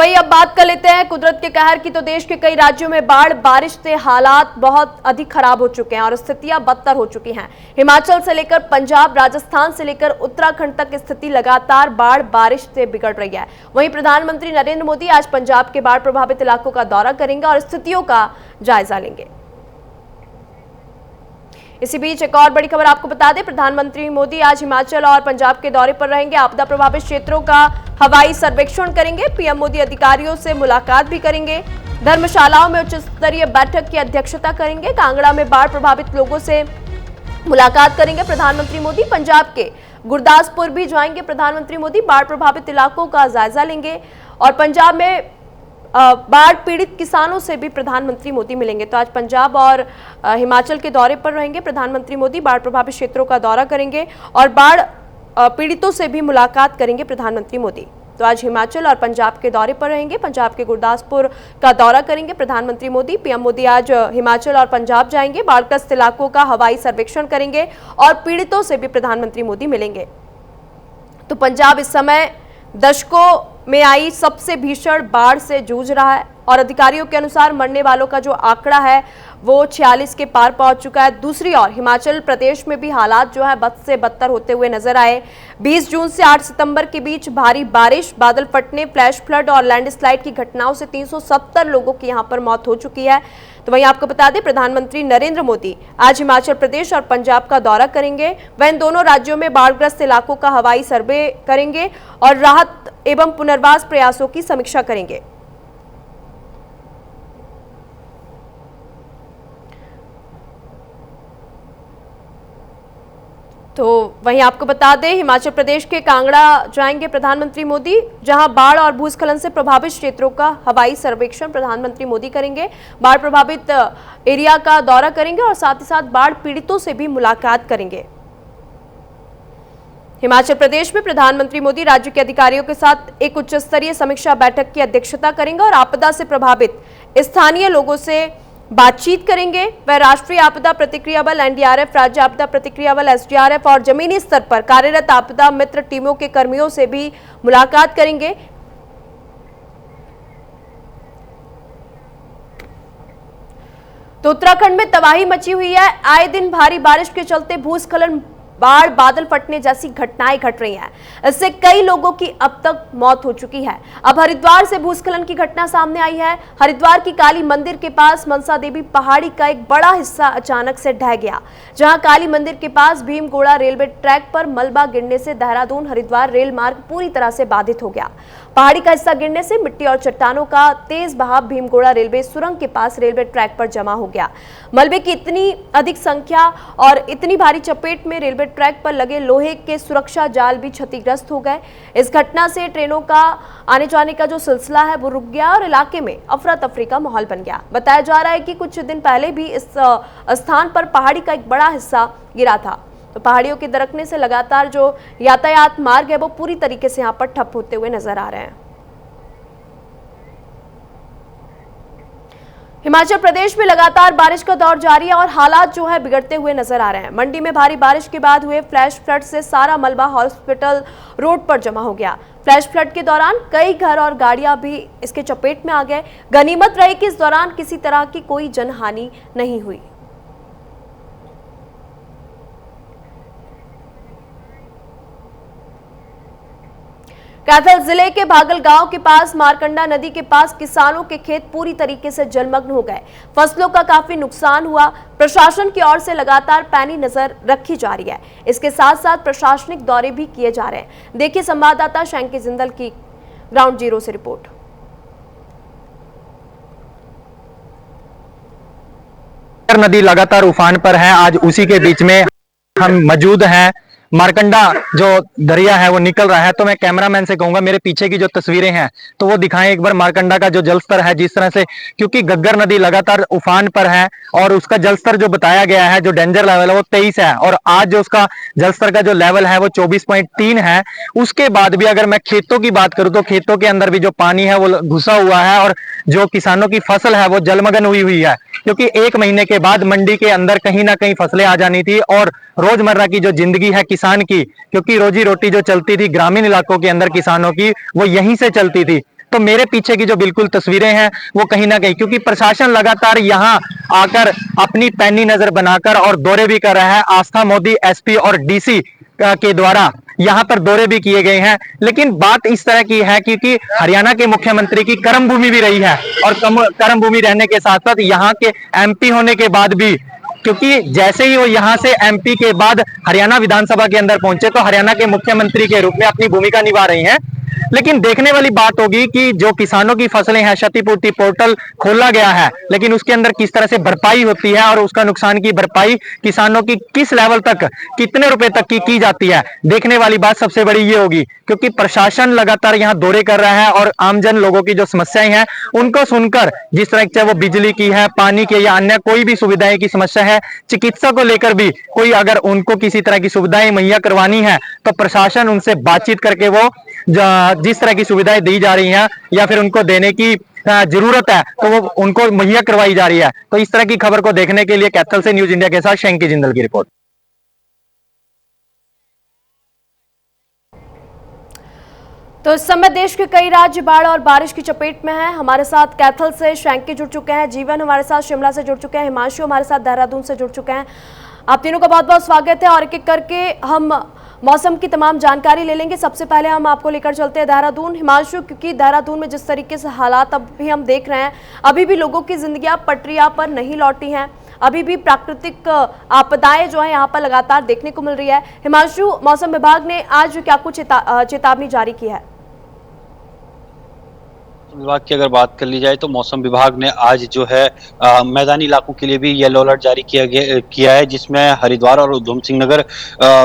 वही अब बात कर लेते हैं कुदरत के कहर की। तो देश के कई राज्यों में बाढ़ बारिश से हालात बहुत अधिक खराब हो चुके हैं और स्थितियां बदतर हो चुकी हैं। हिमाचल से लेकर पंजाब, राजस्थान से लेकर उत्तराखंड तक स्थिति लगातार बाढ़ बारिश से बिगड़ रही है। वहीं प्रधानमंत्री नरेंद्र मोदी आज पंजाब के बाढ़ प्रभावित इलाकों का दौरा करेंगे और स्थितियों का जायजा लेंगे। इसी बीच एक और बड़ी खबर आपको बता दें, प्रधानमंत्री मोदी आज हिमाचल और पंजाब के दौरे पर रहेंगे। आपदा प्रभावित क्षेत्रों का हवाई सर्वेक्षण करेंगे। पीएम मोदी अधिकारियों से मुलाकात भी करेंगे। धर्मशालाओं में उच्च स्तरीय बैठक की अध्यक्षता करेंगे। कांगड़ा में बाढ़ प्रभावित लोगों से मुलाकात करेंगे प्रधानमंत्री मोदी। पंजाब के गुरदासपुर भी जाएंगे प्रधानमंत्री मोदी। बाढ़ प्रभावित इलाकों का जायजा लेंगे और पंजाब में बाढ़ पीड़ित किसानों से भी प्रधानमंत्री मोदी मिलेंगे। तो आज पंजाब और हिमाचल के दौरे पर रहेंगे प्रधानमंत्री मोदी। बाढ़ प्रभावित क्षेत्रों का दौरा करेंगे और बाढ़ पीड़ितों से भी मुलाकात करेंगे प्रधानमंत्री मोदी। तो आज हिमाचल और पंजाब के दौरे पर रहेंगे। पंजाब के गुरदासपुर का दौरा करेंगे प्रधानमंत्री मोदी। पीएम मोदी आज हिमाचल और पंजाब जाएंगे। बाढ़ग्रस्त इलाकों का हवाई सर्वेक्षण करेंगे और पीड़ितों से भी प्रधानमंत्री मोदी मिलेंगे। तो पंजाब इस समय दशकों में आई सबसे भीषण बाढ़ से जूझ रहा है और अधिकारियों के अनुसार मरने वालों का जो आंकड़ा है वो 46 के पार पहुंच चुका है। दूसरी ओर हिमाचल प्रदेश में भी हालात जो है बद से बदतर होते हुए नजर आए। 20 जून से 8 सितंबर के बीच भारी बारिश, बादल फटने, फ्लैश फ्लड और लैंडस्लाइड की घटनाओं से 370 लोगों की यहां पर मौत हो चुकी है। तो वहीं आपको बता दें, प्रधानमंत्री नरेंद्र मोदी आज हिमाचल प्रदेश और पंजाब का दौरा करेंगे। वह इन दोनों राज्यों में बाढ़ग्रस्त इलाकों का हवाई सर्वे करेंगे और राहत एवं पुनर्वास प्रयासों की समीक्षा करेंगे। तो वहीं आपको बता दें, हिमाचल प्रदेश के कांगड़ा जाएंगे प्रधानमंत्री मोदी, जहां बाढ़ और भूस्खलन से प्रभावित क्षेत्रों का हवाई सर्वेक्षण प्रधानमंत्री मोदी करेंगे। बाढ़ प्रभावित एरिया का दौरा करेंगे और साथ ही साथ बाढ़ पीड़ितों से भी मुलाकात करेंगे। हिमाचल प्रदेश में प्रधानमंत्री मोदी राज्य के अधिकारियों के साथ एक उच्च स्तरीय समीक्षा बैठक की अध्यक्षता करेंगे और आपदा से प्रभावित स्थानीय लोगों से बातचीत करेंगे। वह राष्ट्रीय आपदा प्रतिक्रिया बल एनडीआरएफ, राज्य आपदा प्रतिक्रिया बल एसडीआरएफ और जमीनी स्तर पर कार्यरत आपदा मित्र टीमों के कर्मियों से भी मुलाकात करेंगे। तो उत्तराखंड में तबाही मची हुई है। आए दिन भारी बारिश के चलते भूस्खलन, बाढ़, बादल फटने जैसी घटनाएं घट रही हैं। इससे कई लोगों की अब तक मौत हो चुकी है। अब हरिद्वार से भूस्खलन की घटना सामने आई है। हरिद्वार की काली मंदिर के पास मनसा देवी पहाड़ी का एक बड़ा हिस्सा अचानक से ढह गया। जहां काली मंदिर के पास भीमगोड़ा रेलवे ट्रैक पर मलबा गिरने से देहरादून हरिद्वार रेल मार्ग पूरी तरह से बाधित हो गया। पहाड़ी का हिस्सा गिरने से मिट्टी और चट्टानों का तेज बहाव भीमगोड़ा रेलवे सुरंग के पास रेलवे ट्रैक पर जमा हो गया। मलबे की इतनी अधिक संख्या और इतनी भारी चपेट में रेलवे ट्रैक पर लगे लोहे के सुरक्षा जाल भी क्षतिग्रस्त हो गए। इस घटना से ट्रेनों का आने जाने का जो सिलसिला है वो रुक गया और इलाके में अफरा तफरी का माहौल बन गया। बताया जा रहा है कि कुछ दिन पहले भी इस स्थान पर पहाड़ी का एक बड़ा हिस्सा गिरा था। तो पहाड़ियों के दरकने से लगातार जो यातायात मार्ग है वो पूरी तरीके से यहाँ पर ठप होते हुए नजर आ रहे हैं। हिमाचल प्रदेश में लगातार बारिश का दौर जारी है और हालात जो है बिगड़ते हुए नजर आ रहे हैं। मंडी में भारी बारिश के बाद हुए फ्लैश फ्लड से सारा मलबा हॉस्पिटल रोड पर जमा हो गया। फ्लैश फ्लड के दौरान कई घर और गाड़ियां भी इसके चपेट में आ गए। गनीमत रही कि इस दौरान किसी तरह की कोई जनहानि नहीं हुई। कैथल जिले के भागल गांव के पास मारकंडा नदी के पास किसानों के खेत पूरी तरीके से जलमग्न हो गए। फसलों का काफी नुकसान हुआ। प्रशासन की ओर से लगातार पैनी नजर रखी जा रही है। इसके साथ साथ प्रशासनिक दौरे भी किए जा रहे हैं। देखिए संवाददाता शैंकी जिंदल की ग्राउंड जीरो से रिपोर्ट। नदी लगातार उफान पर है। आज उसी के बीच में हम मौजूद हैं। मारकंडा जो दरिया है वो निकल रहा है। तो मैं कैमरामैन से कहूंगा मेरे पीछे की जो तस्वीरें हैं तो वो दिखाएं एक बार मारकंडा का जो जलस्तर है जिस तरह से, क्योंकि गग्गर नदी लगातार उफान पर है और उसका जलस्तर जो बताया गया है, जो डेंजर लेवल है वो 23 है और आज जो उसका जलस्तर का जो लेवल है वो 24.3 है। उसके बाद भी अगर मैं खेतों की बात करूं तो खेतों के अंदर भी जो पानी है वो घुसा हुआ है और जो किसानों की फसल है वो जलमग्न हुई है, क्योंकि 1 महीने के बाद मंडी के अंदर कहीं ना कहीं फसलें आ जानी थी और रोजमर्रा की जो जिंदगी है किसान की, क्योंकि रोजी रोटी जो चलती थी ग्रामीण इलाकों के अंदर किसानों की, वो यहीं से चलती थी। तो मेरे पीछे की जो बिल्कुल तस्वीरें हैं वो कहीं ना कहीं, क्योंकि प्रशासन लगातार यहाँ आकर अपनी पैनी नजर बनाकर और दौरे भी कर रहा है। आस्था मोदी एसपी और डीसी के द्वारा यहां पर दौरे भी किए गए हैं, लेकिन बात इस तरह की है क्योंकि हरियाणा के मुख्यमंत्री की कर्म भूमि भी रही है और कर्म भूमि रहने के साथ साथ यहाँ के एमपी होने के बाद भी, क्योंकि जैसे ही वो यहां से एमपी के बाद हरियाणा विधानसभा के अंदर पहुंचे तो हरियाणा के मुख्यमंत्री के रूप में अपनी भूमिका निभा रही हैं। लेकिन देखने वाली बात होगी कि जो किसानों की फसलें हैं, क्षतिपूर्ति पोर्टल खोला गया है, लेकिन उसके अंदर किस तरह से भरपाई होती है और उसका नुकसान की भरपाई किसानों की किस लेवल तक, कितने रुपए तक की जाती है, देखने वाली बात सबसे बड़ी ये होगी। क्योंकि प्रशासन लगातार यहाँ दौरे कर रहा है और आमजन लोगों की जो समस्याएं हैं उनको सुनकर, जिस तरह चाहे वो बिजली की है, पानी की या अन्य कोई भी सुविधाएं की समस्या है, चिकित्सा को लेकर भी कोई अगर उनको किसी तरह की सुविधाएं मुहैया करवानी है तो प्रशासन उनसे बातचीत करके वो जिस तरह की सुविधाएं दी जा रही हैं या फिर उनको देने की जरूरत है तो वो उनको मुहैया करवाई जा रही है। तो इस तरह की खबर को देखने के लिए कैथल से न्यूज इंडिया के साथ शैंकी जिंदल की रिपोर्ट। तो इस समय देश के कई राज्य बाढ़ और बारिश की चपेट में हैं। हमारे साथ कैथल से शैंकी जुड़ चुके हैं, जीवन हमारे साथ शिमला से जुड़ चुके हैं, हिमांशु हमारे साथ देहरादून से जुड़ चुके हैं। आप तीनों का बहुत बहुत स्वागत है और एक एक करके हम मौसम की तमाम जानकारी ले लेंगे। सबसे पहले हम आपको लेकर चलते हैं देहरादून। हिमांशु, क्योंकि देहरादून में जिस तरीके से हालात अब भी हम देख रहे हैं, अभी भी लोगों की जिंदगियां पटरियां पर नहीं लौटी हैं, अभी भी प्राकृतिक आपदाएं जो है यहाँ पर लगातार देखने को मिल रही है। हिमांशु, मौसम विभाग ने आज क्या कुछ चेतावनी जारी की है? विभाग की अगर बात कर ली जाए तो मौसम विभाग ने आज जो है मैदानी इलाकों के लिए भी येलो अलर्ट जारी किया है, जिसमें हरिद्वार और उधम सिंह नगर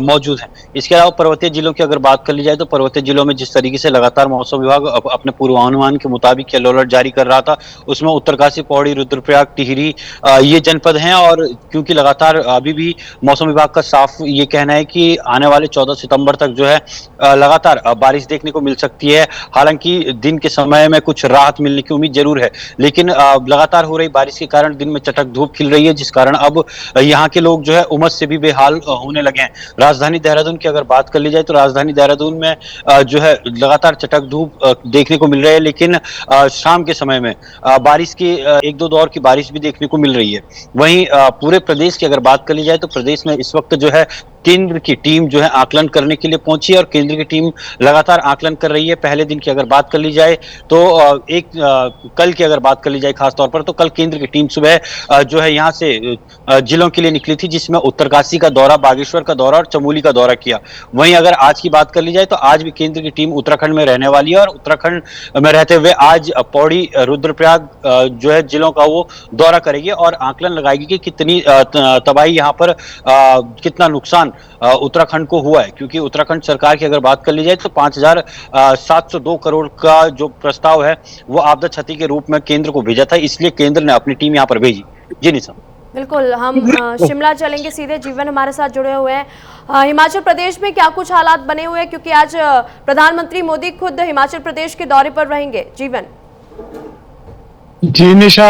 मौजूद है। इसके अलावा पर्वतीय जिलों की अगर बात कर ली जाए तो पर्वतीय जिलों में जिस तरीके से लगातार मौसम विभाग अपने पूर्वानुमान के मुताबिक येलो अलर्ट जारी कर रहा था, उसमें उत्तरकाशी, पौड़ी, रुद्रप्रयाग, टिहरी ये जनपद हैं। और क्योंकि लगातार अभी भी मौसम विभाग का साफ ये कहना है कि आने वाले 14 सितंबर तक जो है लगातार बारिश देखने को मिल सकती है। हालांकि दिन के समय में कुछ राहत मिलने की उम्मीद जरूर है, लेकिन लगातार हो रही बारिश के कारण दिन में चटक धूप खिल रही है, जिस कारण अब यहाँ के लोग जो है उमस से भी बेहाल होने लगे हैं। राजधानी देहरादून की अगर बात कर ली जाए तो राजधानी देहरादून में जो है लगातार चटक धूप देखने को मिल रही है, लेकिन शाम के समय में बारिश की एक दो दौर की बारिश भी देखने को मिल रही है। वहीं पूरे प्रदेश की अगर बात कर ली जाए तो प्रदेश में इस वक्त जो है केंद्र की टीम जो है आकलन करने के लिए पहुंची है और केंद्र की टीम लगातार आकलन कर रही है। पहले दिन की अगर बात कर ली जाए तो कल की अगर बात कर ली जाए खास तौर पर, तो कल केंद्र की टीम सुबह जो है यहाँ से जिलों के लिए निकली थी, जिसमें उत्तरकाशी का दौरा, बागेश्वर का दौरा और चमोली का दौरा किया। वहीं अगर आज की बात कर ली जाए तो आज भी केंद्र की टीम उत्तराखंड में रहने वाली है और उत्तराखंड में रहते हुए आज पौड़ी, रुद्रप्रयाग जो है जिलों का वो दौरा करेगी और आकलन लगाएगी कि कितनी तबाही यहाँ पर, कितना नुकसान उत्तराखंड को हुआ है। क्योंकि उत्तराखंड सरकार की अगर बात कर ली जाए तो 5,702 करोड़ का जो प्रस्ताव है वो आपदा क्षति के रूप में केंद्र को भेजा था, इसलिए केंद्र ने अपनी टीम यहाँ पर भेजी। जी निशा। बिल्कुल, हम शिमला चलेंगे सीधे, जीवन हमारे साथ जुड़े हुए हैं। हिमाचल प्रदेश में क्या कुछ हालात बने हुए हैं, क्योंकि आज प्रधानमंत्री मोदी खुद हिमाचल प्रदेश के दौरे पर रहेंगे? जीवन। जी निशा,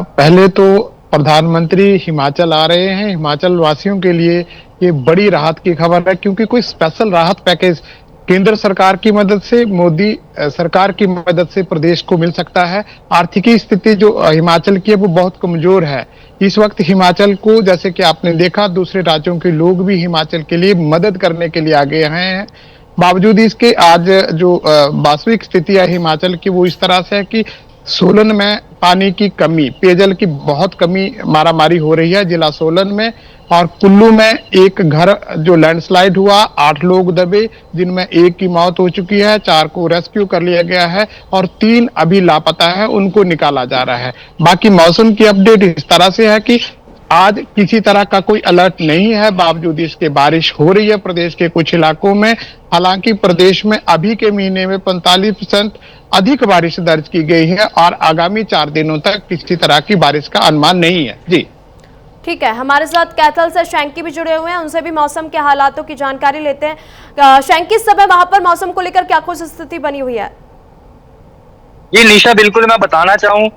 पहले तो प्रधानमंत्री हिमाचल आ रहे हैं। हिमाचल वासियों के लिए ये बड़ी राहत की खबर है, क्योंकि कोई स्पेशल राहत पैकेज केंद्र सरकार की मदद से, मोदी सरकार की मदद से प्रदेश को मिल सकता है। आर्थिक स्थिति जो हिमाचल की है वो बहुत कमजोर है। इस वक्त हिमाचल को, जैसे कि आपने देखा, दूसरे राज्यों के लोग भी हिमाचल के लिए मदद करने के लिए आगे हैं। बावजूद इसके आज जो वास्तविक स्थिति है हिमाचल की वो इस तरह से है कि सोलन में पानी की कमी, पेयजल की बहुत कमी मारामारी हो रही है जिला सोलन में। और कुल्लू में एक घर जो लैंडस्लाइड हुआ, 8 लोग दबे, जिनमें एक की मौत हो चुकी है, 4 को रेस्क्यू कर लिया गया है और 3 अभी लापता है, उनको निकाला जा रहा है। बाकी मौसम की अपडेट इस तरह से है कि आज किसी तरह का कोई अलर्ट नहीं है, बावजूद इसके बारिश हो रही है प्रदेश के कुछ इलाकों में। हालांकि प्रदेश में अभी के महीने में 45% अधिक बारिश दर्ज की गई है और आगामी 4 दिनों तक किसी तरह की बारिश का अनुमान नहीं है। जी ठीक है, हमारे साथ कैथल से शैंकी भी जुड़े हुए हैं, उनसे भी मौसम के हालातों की जानकारी लेते हैं। शैंकी, इस समय वहां पर मौसम को लेकर क्या कुछ स्थिति बनी हुई है? ये निशा, बिल्कुल मैं बताना चाहूँ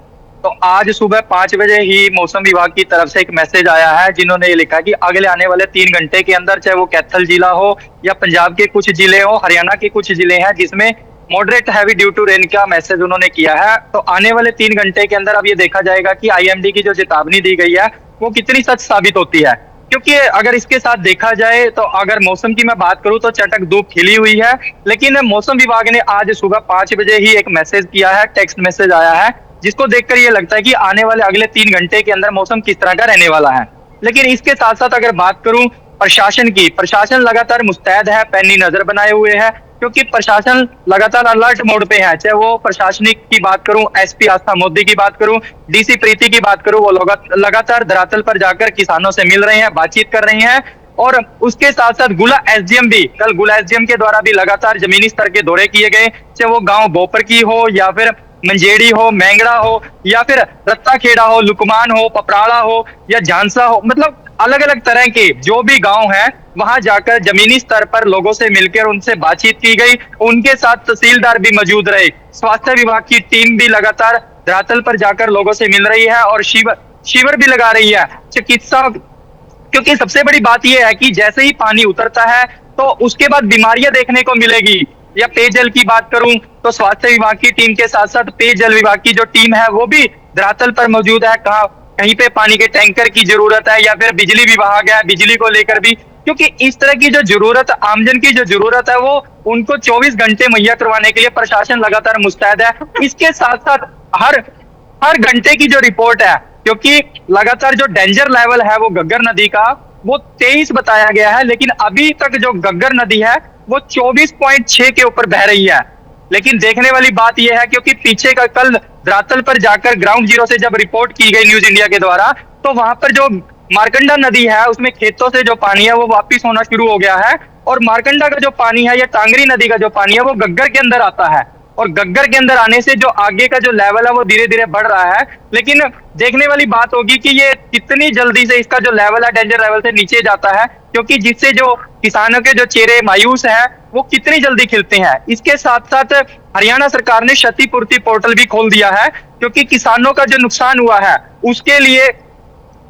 तो आज सुबह 5 बजे ही मौसम विभाग की तरफ से एक मैसेज आया है, जिन्होंने ये लिखा कि अगले आने वाले 3 घंटे के अंदर, चाहे वो कैथल जिला हो या पंजाब के कुछ जिले हो, हरियाणा के कुछ जिले हैं जिसमें moderate heavy due to rain का मैसेज उन्होंने किया है। तो आने वाले 3 घंटे के अंदर अब ये देखा जाएगा कि आईएमडी की जो चेतावनी दी गई है वो कितनी सच साबित होती है। क्योंकि अगर इसके साथ देखा जाए तो अगर मौसम की मैं बात करूं तो चटक धूप खिली हुई है, लेकिन मौसम विभाग ने आज सुबह 5 बजे ही एक मैसेज किया है, टेक्स्ट मैसेज आया है, जिसको देखकर ये लगता है कि आने वाले अगले 3 घंटे के अंदर मौसम किस तरह का रहने वाला है। लेकिन इसके साथ साथ अगर बात करूं प्रशासन की, प्रशासन लगातार मुस्तैद है, पैनी नजर बनाए हुए है, क्योंकि प्रशासन लगातार अलर्ट मोड पे है। चाहे वो प्रशासनिक की बात करूं, एसपी आस्था मोदी की बात करूं, डीसी प्रीति की बात करूं, वो लगातार धरातल पर जाकर किसानों से मिल रहे हैं, बातचीत कर रहे हैं। और उसके साथ साथ गुला एसडीएम भी, कल गुला एसडीएम के द्वारा भी लगातार जमीनी स्तर के दौरे किए गए, चाहे वो गांव बोपर की हो या फिर मंजेड़ी हो, मैंगड़ा हो या फिर रत्ताखेड़ा हो, लुकमान हो, पपराड़ा हो या झांसा हो, मतलब अलग अलग तरह के जो भी गांव हैं वहां जाकर जमीनी स्तर पर लोगों से मिलकर उनसे बातचीत की गई। उनके साथ तहसीलदार भी मौजूद रहे, स्वास्थ्य विभाग की टीम भी लगातार धरातल पर जाकर लोगों से मिल रही है और शिविर भी लगा रही है चिकित्सा। क्योंकि सबसे बड़ी बात यह है कि जैसे ही पानी उतरता है तो उसके बाद बीमारियां देखने को मिलेगी। या पेयजल की बात करूं तो स्वास्थ्य विभाग की टीम के साथ साथ पेयजल विभाग की जो टीम है वो भी धरातल पर मौजूद है। कहीं पे पानी के टैंकर की जरूरत है या फिर बिजली विभाग है, बिजली को लेकर भी, क्योंकि इस तरह की जो जरूरत, आमजन की जो जरूरत है वो उनको 24 घंटे मुहैया करवाने के लिए प्रशासन लगातार मुस्तैद है। इसके साथ साथ हर घंटे की जो रिपोर्ट है, क्योंकि लगातार जो डेंजर लेवल है वो गग्गर नदी का वो 23 बताया गया है, लेकिन अभी तक जो गग्गर नदी है वो 24.6 के ऊपर बह रही है। लेकिन देखने वाली बात यह है, क्योंकि पीछे का कल धरातल पर जाकर ग्राउंड जीरो से जब रिपोर्ट की गई न्यूज इंडिया के द्वारा, तो वहां पर जो मारकंडा नदी है उसमें खेतों से जो पानी है वो वापिस होना शुरू हो गया है, और मारकंडा का जो पानी है या टांगरी नदी का जो पानी है वो गग्गर के अंदर आता है, और गग्गर के अंदर आने से जो आगे का जो लेवल है वो धीरे धीरे बढ़ रहा है। लेकिन देखने वाली बात होगी कि ये कितनी जल्दी से इसका जो लेवल है डेंजर लेवल से नीचे जाता है, क्योंकि जिससे जो किसानों के जो चेहरे मायूस हैं वो कितनी जल्दी खिलते हैं। इसके साथ साथ हरियाणा सरकार ने क्षतिपूर्ति पोर्टल भी खोल दिया है, क्योंकि किसानों का जो नुकसान हुआ है उसके लिए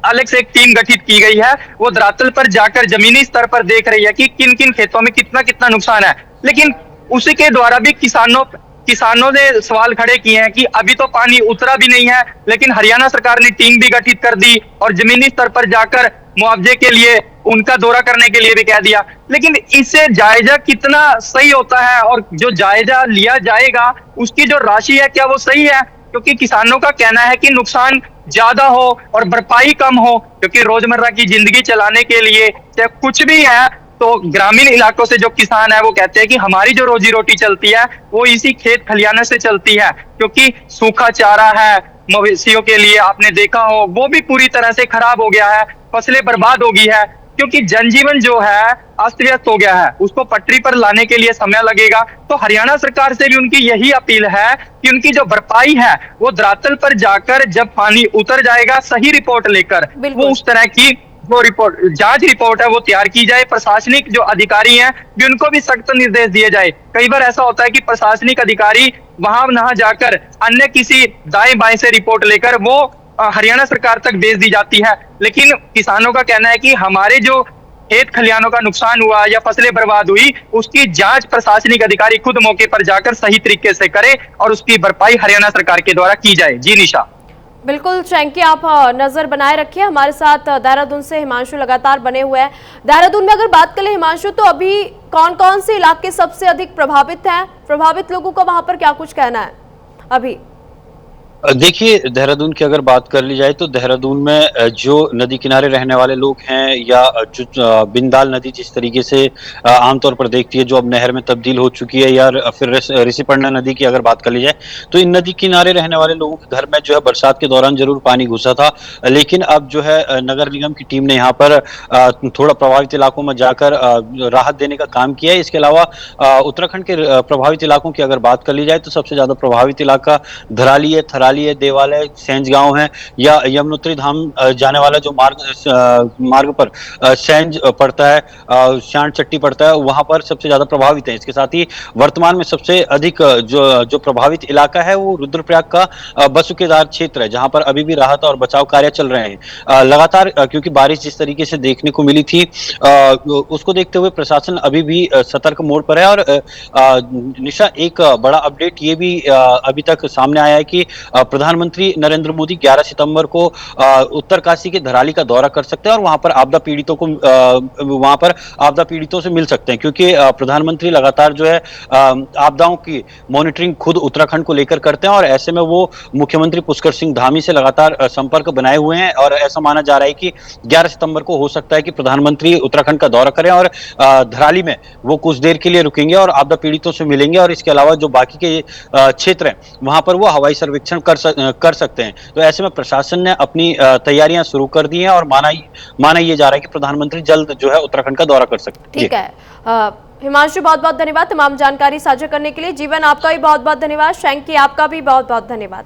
अलग से एक टीम गठित की गई है। वो धरातल पर जाकर जमीनी स्तर पर देख रही है कि किन किन खेतों में कितना कितना नुकसान है। लेकिन उसी के द्वारा भी किसानों ने सवाल खड़े किए हैं कि अभी तो पानी उतरा भी नहीं है, लेकिन हरियाणा सरकार ने टीम भी गठित कर दी और जमीनी स्तर पर जाकर मुआवजे के लिए उनका दौरा करने के लिए भी कह दिया। लेकिन इससे जायजा कितना सही होता है और जो जायजा लिया जाएगा उसकी जो राशि है क्या वो सही है? क्योंकि किसानों का कहना है कि नुकसान ज्यादा हो और भरपाई कम हो, क्योंकि रोजमर्रा की जिंदगी चलाने के लिए चाहे कुछ भी है तो ग्रामीण इलाकों से जो किसान है वो कहते हैं कि हमारी जो रोजी रोटी चलती है वो इसी खेत खलियानों से चलती है, क्योंकि सूखा चारा है मवेशियों के लिए आपने देखा हो वो भी पूरी तरह से खराब हो गया है, फसलें बर्बाद हो गई है, क्योंकि जनजीवन जो है अस्त व्यस्त हो गया है, उसको पटरी पर लाने के लिए समय लगेगा। तो हरियाणा सरकार से भी उनकी यही अपील है कि उनकी जो भरपाई है वो धरातल पर जाकर जब पानी उतर जाएगा सही रिपोर्ट लेकर वो उस तरह की वो रिपोर्ट, जांच रिपोर्ट है वो तैयार की जाए। प्रशासनिक जो अधिकारी हैं भी उनको भी सख्त निर्देश दिए जाए। कई बार ऐसा होता है कि प्रशासनिक अधिकारी वहां ना जाकर अन्य किसी दाएं बाएं से रिपोर्ट लेकर वो हरियाणा सरकार तक भेज दी जाती है। लेकिन किसानों का कहना है कि हमारे जो खेत खलियानों का नुकसान हुआ या फसलें बर्बाद हुई उसकी जांच प्रशासनिक अधिकारी खुद मौके पर जाकर सही तरीके से करे और उसकी भरपाई हरियाणा सरकार के द्वारा की जाए। जी निशा। बिल्कुल चैंकी, आप नजर बनाए रखिए। हमारे साथ देहरादून से हिमांशु लगातार बने हुए हैं। देहरादून में अगर बात करें हिमांशु, तो अभी कौन कौन से इलाके सबसे अधिक प्रभावित हैं? प्रभावित लोगों का वहां पर क्या कुछ कहना है अभी? देखिए, देहरादून की अगर बात कर ली जाए तो देहरादून में जो नदी किनारे रहने वाले लोग हैं या जो बिंदाल नदी जिस तरीके से आमतौर पर देखती है जो अब नहर में तब्दील हो चुकी है, या फिर ऋषिपर्णा नदी की अगर बात कर ली जाए तो इन नदी किनारे रहने वाले लोगों के घर में जो है बरसात के दौरान जरूर पानी घुसा था, लेकिन अब जो है नगर निगम की टीम ने यहाँ पर थोड़ा प्रभावित इलाकों में जाकर राहत देने का काम किया है। इसके अलावा उत्तराखंड के प्रभावित इलाकों की अगर बात कर ली जाए तो सबसे ज्यादा प्रभावित इलाका धराली है। बटाली है, देवालय, सेंज गांव है, या यमुनोत्री धाम जाने वाला जो मार्ग पर सेंज पड़ता है, श्याण चट्टी पड़ता है, वहां पर सबसे ज्यादा प्रभावित है। इसके साथ ही वर्तमान में सबसे अधिक जो प्रभावित इलाका है वो रुद्रप्रयाग का बसुकेदार क्षेत्र है, जहां पर अभी भी राहत और बचाव कार्य चल रहे हैं लगातार, क्योंकि बारिश जिस तरीके से देखने को मिली थी उसको देखते हुए प्रशासन अभी भी सतर्क मोड पर है। और निशा, एक बड़ा अपडेट ये भी अभी तक सामने आया है कि प्रधानमंत्री नरेंद्र मोदी 11 सितंबर को उत्तरकाशी के धराली का दौरा कर सकते हैं और वहां पर आपदा पीड़ितों से मिल सकते हैं, क्योंकि प्रधानमंत्री लगातार जो है आपदाओं की मॉनिटरिंग खुद उत्तराखंड को लेकर करते हैं और ऐसे में वो मुख्यमंत्री पुष्कर सिंह धामी से लगातार संपर्क बनाए हुए हैं। और ऐसा माना जा रहा है कि 11 सितंबर को हो सकता है कि प्रधानमंत्री उत्तराखंड का दौरा करें और धराली में वो कुछ देर के लिए रुकेंगे और आपदा पीड़ितों से मिलेंगे, और इसके अलावा जो बाकी के क्षेत्र हैं वहां पर वो हवाई सर्वेक्षण कर सकते हैं। तो ऐसे में प्रशासन ने अपनी तैयारियां शुरू कर दी हैं और माना ये जा रहा है कि प्रधानमंत्री जल्द जो है उत्तराखंड का दौरा कर सकते हैं। ठीक है हिमांशु, बहुत बहुत धन्यवाद तमाम जानकारी साझा करने के लिए। जीवन, आपका भी बहुत बहुत धन्यवाद। शैंकी, आपका भी बहुत बहुत धन्यवाद।